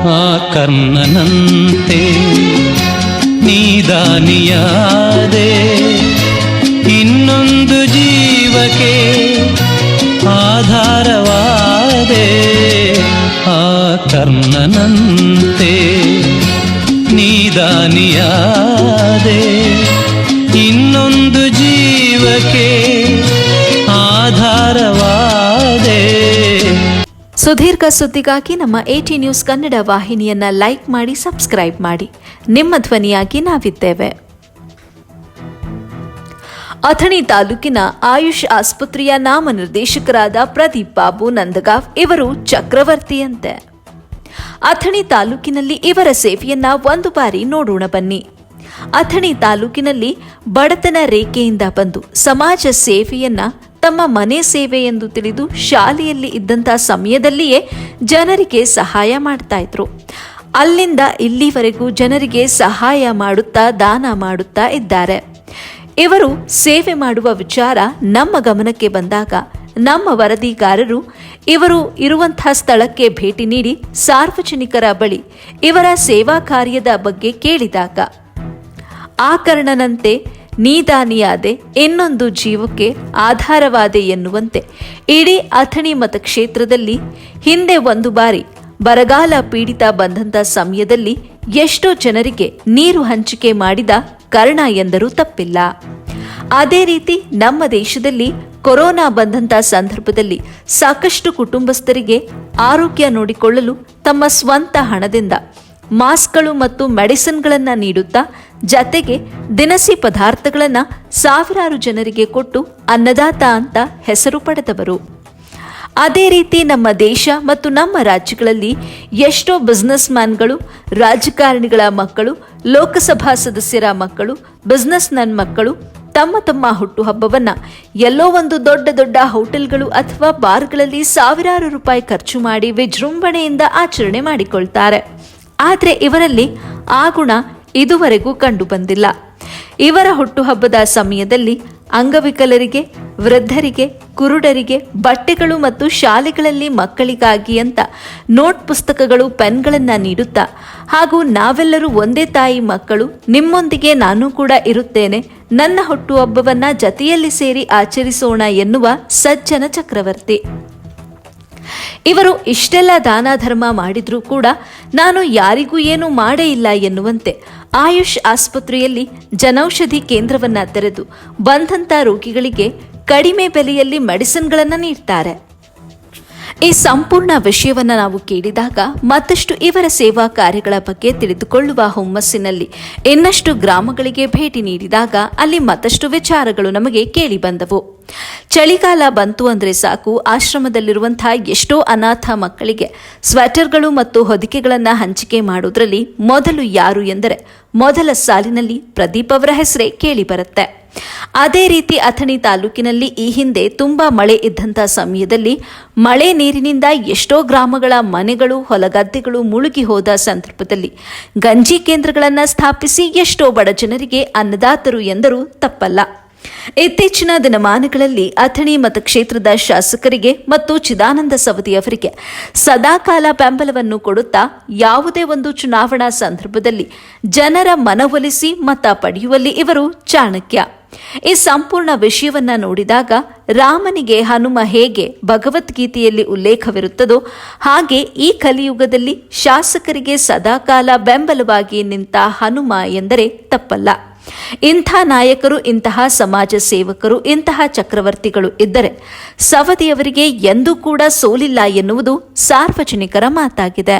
ಆ ಕರ್ಣನಂತೆ ನೀದಾನಿಯಾದೆ, ಇನ್ನೊಂದು ಜೀವಕ್ಕೆ ಆಧಾರವಾದೆ. ಆ ಕರ್ಣನಂತೆ ನೀದಾನಿಯಾದೆ, ಇನ್ನೊಂದು ಜೀವಕ್ಕೆ ಆಧಾರವಾದೆ. ಸುದೀರ್ಘ ಸುದ್ದಿಗಾಗಿ ನಮ್ಮ AT ನ್ಯೂಸ್ ಕನ್ನಡ ವಾಹಿನಿಯನ್ನ ಲೈಕ್ ಮಾಡಿ, ಸಬ್ಸ್ಕ್ರೈಬ್ ಮಾಡಿ. ನಿಮ್ಮ ಧ್ವನಿಯಾಗಿ ನಾವಿದ್ದೇವೆ. ಅಥಣಿ ತಾಲೂಕಿನ ಆಯುಷ್ ಆಸ್ಪತ್ರೆಯ ನಾಮನಿರ್ದೇಶಕರಾದ ಪ್ರದೀಪ್ ಬಾಬು ನಂದಗಾವ್ ಇವರು ಚಕ್ರವರ್ತಿಯಂತೆ. ಅಥಣಿ ತಾಲೂಕಿನಲ್ಲಿ ಇವರ ಸೇವೆಯನ್ನ ಒಂದು ಬಾರಿ ನೋಡೋಣ ಬನ್ನಿ. ಅಥಣಿ ತಾಲೂಕಿನಲ್ಲಿ ಬಡತನ ರೇಖೆಯಿಂದ ಬಂದು ಸಮಾಜ ಸೇವೆಯನ್ನ ತಮ್ಮ ಮನೆ ಸೇವೆ ಎಂದು ತಿಳಿದು ಶಾಲೆಯಲ್ಲಿ ಇದ್ದಂಥ ಸಮಯದಲ್ಲಿಯೇ ಜನರಿಗೆ ಸಹಾಯ ಮಾಡ್ತಾ ಇದ್ರು. ಅಲ್ಲಿಂದ ಇಲ್ಲಿವರೆಗೂ ಜನರಿಗೆ ಸಹಾಯ ಮಾಡುತ್ತಾ, ದಾನ ಮಾಡುತ್ತಾ ಇದ್ದಾರೆ. ಇವರು ಸೇವೆ ಮಾಡುವ ವಿಚಾರ ನಮ್ಮ ಗಮನಕ್ಕೆ ಬಂದಾಗ ನಮ್ಮ ವರದಿಗಾರರು ಇವರು ಇರುವಂತಹ ಸ್ಥಳಕ್ಕೆ ಭೇಟಿ ನೀಡಿ ಸಾರ್ವಜನಿಕರ ಬಳಿ ಇವರ ಸೇವಾ ಕಾರ್ಯದ ಬಗ್ಗೆ ಕೇಳಿದಾಗ, ಆ ಕರ್ಣನಂತೆ ನೀದಾನಿಯಾದೆ, ಇನ್ನೊಂದು ಜೀವಕ್ಕೆ ಆಧಾರವಾದೆ ಎನ್ನುವಂತೆ ಇಡೀ ಅಥಣಿ ಮತಕ್ಷೇತ್ರದಲ್ಲಿ ಹಿಂದೆ ಒಂದು ಬಾರಿ ಬರಗಾಲ ಪೀಡಿತ ಬಂದಂಥ ಸಮಯದಲ್ಲಿ ಎಷ್ಟೋ ಜನರಿಗೆ ನೀರು ಹಂಚಿಕೆ ಮಾಡಿದ ಕರ್ಣ ಎಂದರೂ ತಪ್ಪಿಲ್ಲ. ಅದೇ ರೀತಿ ನಮ್ಮ ದೇಶದಲ್ಲಿ ಕೊರೋನಾ ಬಂದಂಥ ಸಂದರ್ಭದಲ್ಲಿ ಸಾಕಷ್ಟು ಕುಟುಂಬಸ್ಥರಿಗೆ ಆರೋಗ್ಯ ನೋಡಿಕೊಳ್ಳಲು ತಮ್ಮ ಸ್ವಂತ ಹಣದಿಂದ ಮಾಸ್ಕ್ಗಳು ಮತ್ತು ಮೆಡಿಸಿನ್ಗಳನ್ನು ನೀಡುತ್ತಾ, ಜತೆಗೆ ದಿನಸಿ ಪದಾರ್ಥಗಳನ್ನು ಸಾವಿರಾರು ಜನರಿಗೆ ಕೊಟ್ಟು ಅನ್ನದಾತ ಅಂತ ಹೆಸರು ಪಡೆದವರು. ಅದೇ ರೀತಿ ನಮ್ಮ ದೇಶ ಮತ್ತು ನಮ್ಮ ರಾಜ್ಯಗಳಲ್ಲಿ ಎಷ್ಟೋ ಬಿಸ್ನೆಸ್ ಮ್ಯಾನ್ಗಳು, ರಾಜಕಾರಣಿಗಳ ಮಕ್ಕಳು, ಲೋಕಸಭಾ ಸದಸ್ಯರ ಮಕ್ಕಳು, ಬಿಸ್ನೆಸ್ ಮನ್ ಮಕ್ಕಳು ತಮ್ಮ ತಮ್ಮ ಹುಟ್ಟುಹಬ್ಬವನ್ನ ಎಲ್ಲೋ ಒಂದು ದೊಡ್ಡ ದೊಡ್ಡ ಹೋಟೆಲ್ಗಳು ಅಥವಾ ಬಾರ್ಗಳಲ್ಲಿ ಸಾವಿರಾರು ರೂಪಾಯಿ ಖರ್ಚು ಮಾಡಿ ವಿಜೃಂಭಣೆಯಿಂದ ಆಚರಣೆ ಮಾಡಿಕೊಳ್ತಾರೆ. ಆದರೆ ಇವರಲ್ಲಿ ಆ ಗುಣ ಇದುವರೆಗೂ ಕಂಡು ಬಂದಿಲ್ಲ. ಇವರ ಹುಟ್ಟುಹಬ್ಬದ ಸಮಯದಲ್ಲಿ ಅಂಗವಿಕಲರಿಗೆ, ವೃದ್ಧರಿಗೆ, ಕುರುಡರಿಗೆ ಬಟ್ಟೆಗಳು ಮತ್ತು ಶಾಲೆಗಳಲ್ಲಿ ಮಕ್ಕಳಿಗಾಗಿ ಅಂತ ನೋಟ್ ಪುಸ್ತಕಗಳು, ಪೆನ್ಗಳನ್ನು ನೀಡುತ್ತಾ, ಹಾಗೂ ನಾವೆಲ್ಲರೂ ಒಂದೇ ತಾಯಿ ಮಕ್ಕಳು, ನಿಮ್ಮೊಂದಿಗೆ ನಾನು ಕೂಡ ಇರುತ್ತೇನೆ, ನನ್ನ ಹುಟ್ಟುಹಬ್ಬವನ್ನ ಜತೆಯಲ್ಲಿ ಸೇರಿ ಆಚರಿಸೋಣ ಎನ್ನುವ ಸಜ್ಜನ ಚಕ್ರವರ್ತಿ. ಇವರು ಇಷ್ಟೆಲ್ಲ ದಾನ ಧರ್ಮ ಮಾಡಿದ್ರೂ ಕೂಡ ನಾನು ಯಾರಿಗೂ ಏನೂ ಮಾಡೇ ಇಲ್ಲ ಎನ್ನುವಂತೆ ಆಯುಷ್ ಆಸ್ಪತ್ರೆಯಲ್ಲಿ ಜನೌಷಧಿ ಕೇಂದ್ರವನ್ನ ತೆರೆದು ಬಂದಂಥ ರೋಗಿಗಳಿಗೆ ಕಡಿಮೆ ಬೆಲೆಯಲ್ಲಿ ಮೆಡಿಸಿನ್ಗಳನ್ನು ನೀಡ್ತಾರೆ. ಈ ಸಂಪೂರ್ಣ ವಿಷಯವನ್ನು ನಾವು ಕೇಳಿದಾಗ ಮತ್ತಷ್ಟು ಇವರ ಸೇವಾ ಕಾರ್ಯಗಳ ಬಗ್ಗೆ ತಿಳಿದುಕೊಳ್ಳುವ ಹುಮ್ಮಸ್ಸಿನಲ್ಲಿ ಇನ್ನಷ್ಟು ಗ್ರಾಮಗಳಿಗೆ ಭೇಟಿ ನೀಡಿದಾಗ ಅಲ್ಲಿ ಮತ್ತಷ್ಟು ವಿಚಾರಗಳು ನಮಗೆ ಕೇಳಿ ಬಂದವು. ಚಳಿಗಾಲ ಬಂತು ಅಂದರೆ ಸಾಕು, ಆಶ್ರಮದಲ್ಲಿರುವಂತಹ ಎಷ್ಟೋ ಅನಾಥ ಮಕ್ಕಳಿಗೆ ಸ್ವೆಟರ್ಗಳು ಮತ್ತು ಹೊದಿಕೆಗಳನ್ನು ಹಂಚಿಕೆ ಮಾಡುವುದರಲ್ಲಿ ಮೊದಲು ಯಾರು ಎಂದರೆ ಮೊದಲ ಸಾಲಿನಲ್ಲಿ ಪ್ರದೀಪ್ ಅವರ ಹೆಸರೇ ಕೇಳಿ ಬರುತ್ತೆ. ಅದೇ ರೀತಿ ಅಥಣಿ ತಾಲೂಕಿನಲ್ಲಿ ಈ ಹಿಂದೆ ತುಂಬಾ ಮಳೆ ಇದ್ದಂಥ ಸಮಯದಲ್ಲಿ ಮಳೆ ನೀರಿನಿಂದ ಎಷ್ಟೋ ಗ್ರಾಮಗಳ ಮನೆಗಳು, ಹೊಲಗದ್ದೆಗಳು ಮುಳುಗಿ ಹೋದ ಸಂದರ್ಭದಲ್ಲಿ ಗಂಜಿ ಕೇಂದ್ರಗಳನ್ನು ಸ್ಥಾಪಿಸಿ ಎಷ್ಟೋ ಬಡ ಜನರಿಗೆ ಅನ್ನದಾತರು ಎಂದರೂ ತಪ್ಪಲ್ಲ. ಇತ್ತೀಚಿನ ದಿನಮಾನಗಳಲ್ಲಿ ಅಥಣಿ ಮತಕ್ಷೇತ್ರದ ಶಾಸಕರಿಗೆ ಮತ್ತು ಚಿದಾನಂದ ಸವದಿಯವರಿಗೆ ಸದಾಕಾಲ ಬೆಂಬಲವನ್ನು ಕೊಡುತ್ತಾ ಯಾವುದೇ ಒಂದು ಚುನಾವಣಾ ಸಂದರ್ಭದಲ್ಲಿ ಜನರ ಮನವೊಲಿಸಿ ಮತ ಪಡೆಯುವಲ್ಲಿ ಇವರು ಚಾಣಕ್ಯ. ಈ ಸಂಪೂರ್ಣ ವಿಷಯವನ್ನ ನೋಡಿದಾಗ ರಾಮನಿಗೆ ಹನುಮ ಹೇಗೆ ಭಗವದ್ಗೀತೆಯಲ್ಲಿ ಉಲ್ಲೇಖವಿರುತ್ತದೋ ಹಾಗೆ ಈ ಕಲಿಯುಗದಲ್ಲಿ ಶಾಸಕರಿಗೆ ಸದಾಕಾಲ ಬೆಂಬಲವಾಗಿ ನಿಂತ ಹನುಮ ಎಂದರೆ ತಪ್ಪಲ್ಲ. ಇಂಥ ನಾಯಕರು, ಇಂತಹ ಸಮಾಜ ಸೇವಕರು, ಇಂತಹ ಚಕ್ರವರ್ತಿಗಳು ಇದ್ದರೆ ಸವದಿಯವರಿಗೆ ಎಂದೂ ಕೂಡ ಸೋಲಿಲ್ಲ ಎನ್ನುವುದು ಸಾರ್ವಜನಿಕರ ಮಾತಾಗಿದೆ.